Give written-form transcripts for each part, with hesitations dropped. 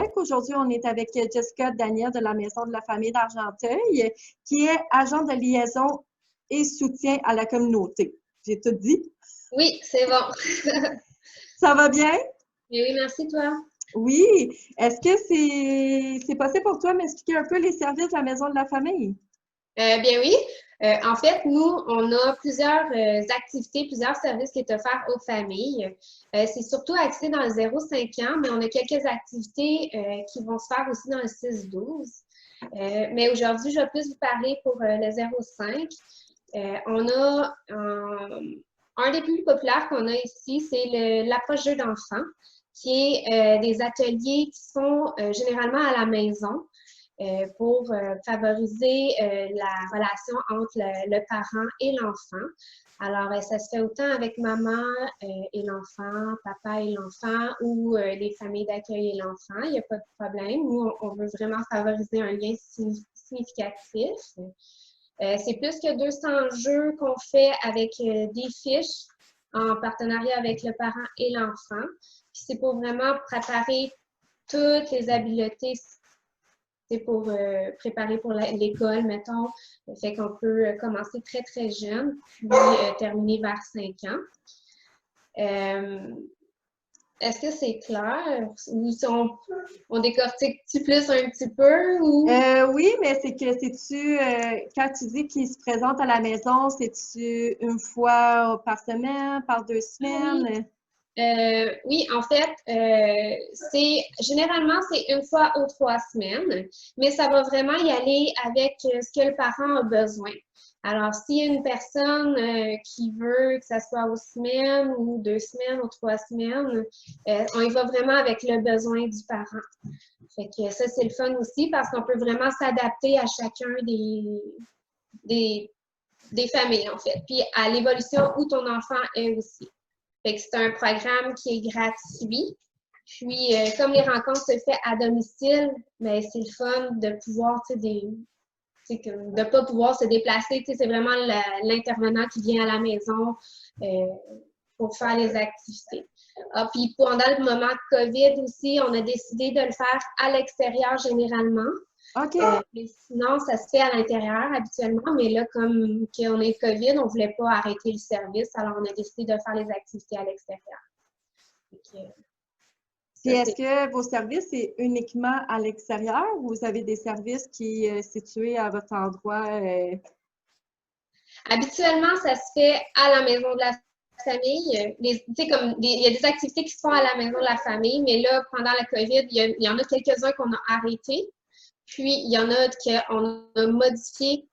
Québec. Aujourd'hui, on est avec Jessica Daniel de la Maison de la Famille d'Argenteuil, qui est agent de liaison et soutien à la communauté. J'ai tout dit? Oui, c'est bon. Ça va bien? Oui, merci toi. Oui. Est-ce que c'est possible pour toi de m'expliquer un peu les services de la Maison de la Famille? Bien oui. En fait, nous, on a plusieurs activités, plusieurs services qui sont offerts aux familles. C'est surtout axé dans le 0-5 ans, mais on a quelques activités qui vont se faire aussi dans le 6-12. Mais aujourd'hui, je vais plus vous parler pour le 0-5. On a un des plus populaires qu'on a ici, c'est l'approche jeu d'enfants, qui est des ateliers qui sont généralement à la maison. Pour favoriser la relation entre le parent et l'enfant. Alors, ça se fait autant avec maman et l'enfant, papa et l'enfant ou les familles d'accueil et l'enfant. Il n'y a pas de problème. Nous, on veut vraiment favoriser un lien significatif. C'est plus que 200 jeux qu'on fait avec des fiches en partenariat avec le parent et l'enfant. Puis c'est pour vraiment préparer toutes les habiletés. C'est pour préparer pour l'école, mettons. Fait qu'on peut commencer très, très jeune, puis terminer vers 5 ans. Est-ce que c'est clair? Ou on décortique-tu plus un petit peu? Ou... Oui, mais c'est-tu, quand tu dis qu'ils se présentent à la maison, c'est-tu une fois par semaine, par 2 semaines? Oui. Oui, en fait, généralement, c'est une fois aux 3 semaines, mais ça va vraiment y aller avec ce que le parent a besoin. Alors, s'il y a une personne qui veut que ça soit aux semaines ou 2 semaines ou 3 semaines, on y va vraiment avec le besoin du parent. Fait que ça, c'est le fun aussi parce qu'on peut vraiment s'adapter à chacun des familles, en fait, puis à l'évolution où ton enfant est aussi. Fait que c'est un programme qui est gratuit. Puis, comme les rencontres se font à domicile, mais c'est le fun de pouvoir, de ne pas pouvoir se déplacer. C'est vraiment l'intervenant qui vient à la maison pour faire les activités. Ah, puis, pendant le moment COVID aussi, on a décidé de le faire à l'extérieur généralement. OK. Mais sinon, ça se fait à l'intérieur habituellement, mais là, comme on est COVID, on ne voulait pas arrêter le service, alors on a décidé de faire les activités à l'extérieur. Puis est-ce que vos services, c'est uniquement à l'extérieur ou vous avez des services qui sont situés à votre endroit? Habituellement, ça se fait à la maison de la famille. Il y a des activités qui se font à la maison de la famille, mais là, pendant la COVID, il y en a quelques-uns qu'on a arrêtés. Puis, il y en a qu'on a modifiés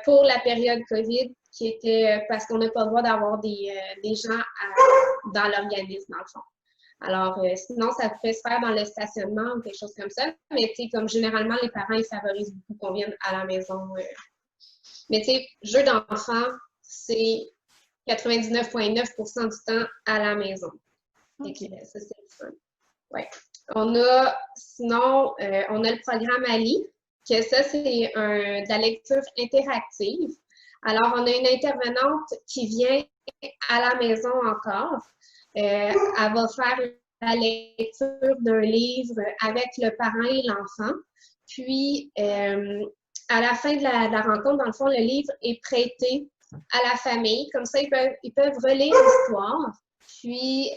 pour la période COVID, qui était parce qu'on n'a pas le droit d'avoir des gens dans l'organisme, dans le fond. Alors, sinon, ça peut se faire dans le stationnement ou quelque chose comme ça. Mais, tu sais, comme généralement, les parents, ils favorisent beaucoup qu'on vienne à la maison. Mais, tu sais, jeu d'enfant, c'est 99,9% du temps à la maison. Okay. Ça, c'est le fun. Ouais. Sinon, on a le programme Ali, que ça, c'est de la lecture interactive. Alors, on a une intervenante qui vient à la maison encore. Elle va faire la lecture d'un livre avec le parent et l'enfant. Puis, à la fin de la rencontre, dans le fond, le livre est prêté à la famille. Comme ça, ils peuvent relire l'histoire. Puis,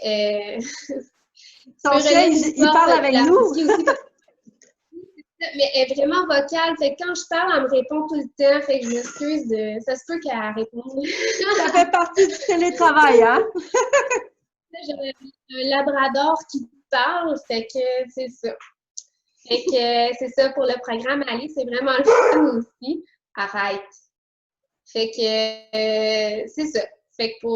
ton chien, il parle avec nous! Mais elle est vraiment vocale. Fait que quand je parle, elle me répond tout le temps. Fait que je m'excuse ça se peut qu'elle réponde. Ça fait partie du télétravail, hein? J'ai un labrador qui parle. Fait que c'est ça. Fait que c'est ça pour le programme Ali. C'est vraiment le fun aussi. Arrête. Fait que c'est ça. Fait que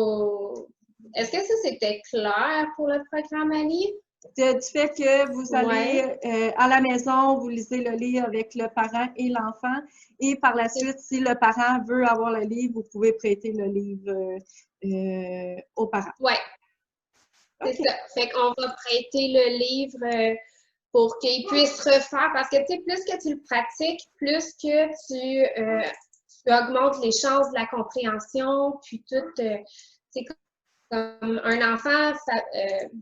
Est-ce que ça c'était clair pour le programme Ali? Du fait que vous allez à la maison, vous lisez le livre avec le parent et l'enfant, et par la suite, si le parent veut avoir le livre, vous pouvez prêter le livre au parent. Oui, c'est ça. Fait qu'on va prêter le livre pour qu'il puisse refaire, parce que tu sais, plus que tu le pratiques, plus que tu augmentes les chances de la compréhension, puis tout, Comme un enfant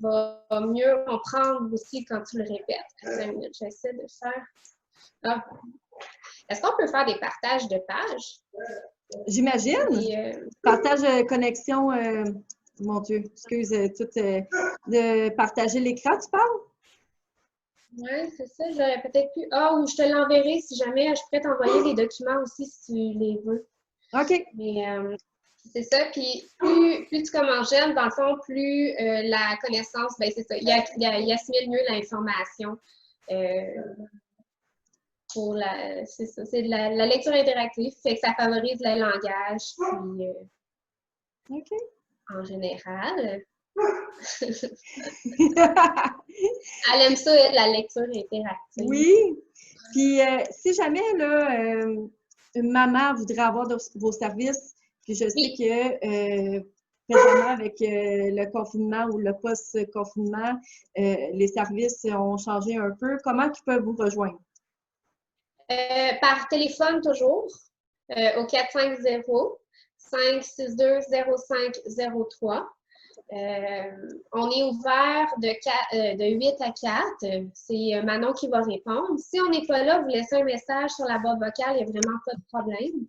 va mieux comprendre aussi quand tu le répètes. 5 minutes, j'essaie de faire. Ah. Est-ce qu'on peut faire des partages de pages? J'imagine. Partage connexion, mon Dieu, excuse, de partager l'écran, tu parles? Oui, c'est ça. J'aurais peut-être pu. Ou je te l'enverrai si jamais. Je pourrais t'envoyer les documents aussi si tu les veux. OK. Mais c'est ça. Puis plus tu commences jeune, dans le fond, plus la connaissance, ben c'est ça. Il assimile mieux l'information. C'est ça. C'est de la lecture interactive, fait que ça favorise le langage. Puis, OK. En général. Elle aime ça, la lecture interactive. Oui. Puis, si jamais, là, une maman voudrait avoir vos services, puis je sais que présentement, avec le confinement ou le post-confinement, les services ont changé un peu. Comment ils peuvent vous rejoindre? Par téléphone, toujours, au 450-562-0503. On est ouvert de 8 à 4. C'est Manon qui va répondre. Si on n'est pas là, vous laissez un message sur la boîte vocale, il n'y a vraiment pas de problème.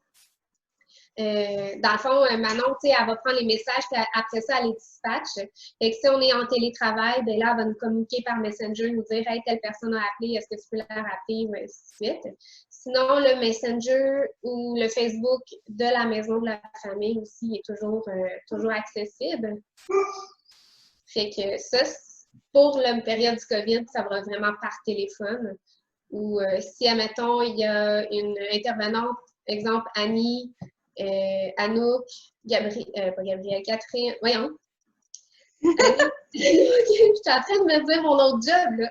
Dans le fond, Manon, elle va prendre les messages, puis après ça, elle les dispatche. Et si on est en télétravail, ben là, elle va nous communiquer par Messenger, nous dire « Hey, telle personne a appelé, est-ce que tu peux la rappeler? » ou ainsi de suite. Sinon, le Messenger ou le Facebook de la maison de la famille aussi est toujours accessible. Fait que ça, pour la période du COVID, ça va vraiment par téléphone. Ou si, admettons, il y a une intervenante, exemple Annie, Anouk, Gabrielle, Catherine, voyons. Annie, je suis en train de me dire mon autre job, là.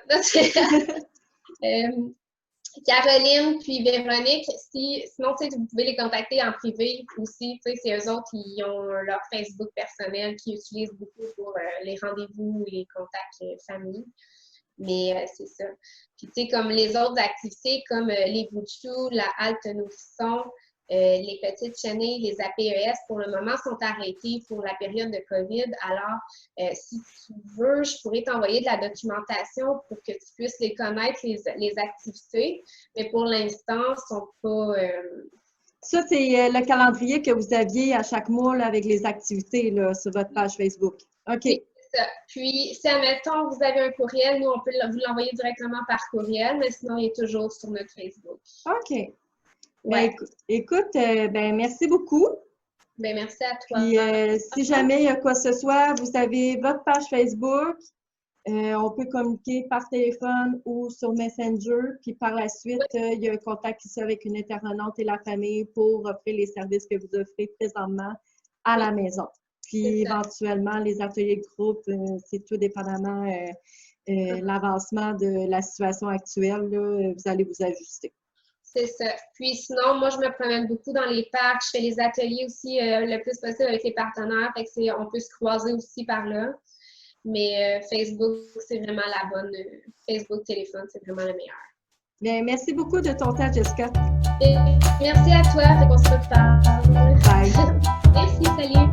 Caroline puis Véronique, sinon, vous pouvez les contacter en privé aussi. C'est eux autres qui ont leur Facebook personnel qu'ils utilisent beaucoup pour les rendez-vous et les contacts famille. Mais c'est ça. Puis, tu sais, comme les autres activités, comme les bouts de choux, la halte nourrisson, les petites chenilles, les APES, pour le moment, sont arrêtés pour la période de COVID. Alors, si tu veux, je pourrais t'envoyer de la documentation pour que tu puisses les connaître, les activités. Mais pour l'instant, ils ne sont pas... Ça, c'est le calendrier que vous aviez à chaque mois là, avec les activités là, sur votre page Facebook. OK. Oui, c'est ça. Puis, si, admettons, vous avez un courriel, nous, on peut vous l'envoyer directement par courriel, mais sinon, il est toujours sur notre Facebook. OK. Ouais. Ben, écoute, merci beaucoup. Ben, merci à toi. Puis, si jamais il y a quoi que ce soit, vous avez votre page Facebook. On peut communiquer par téléphone ou sur Messenger. Puis, par la suite, il y a un contact ici avec une intervenante et la famille pour offrir les services que vous offrez présentement à la maison. Puis, éventuellement, les ateliers de groupe, c'est tout dépendamment l'avancement de la situation actuelle. Là, vous allez vous ajuster. C'est ça. Puis sinon, moi, je me promène beaucoup dans les parcs. Je fais les ateliers aussi le plus possible avec les partenaires. Fait que on peut se croiser aussi par là. Mais Facebook, c'est vraiment la bonne. Facebook, téléphone, c'est vraiment le meilleur. Bien, merci beaucoup de ton temps, Jessica. Et merci à toi. Fait qu'on se reparle. Bye. Merci, salut.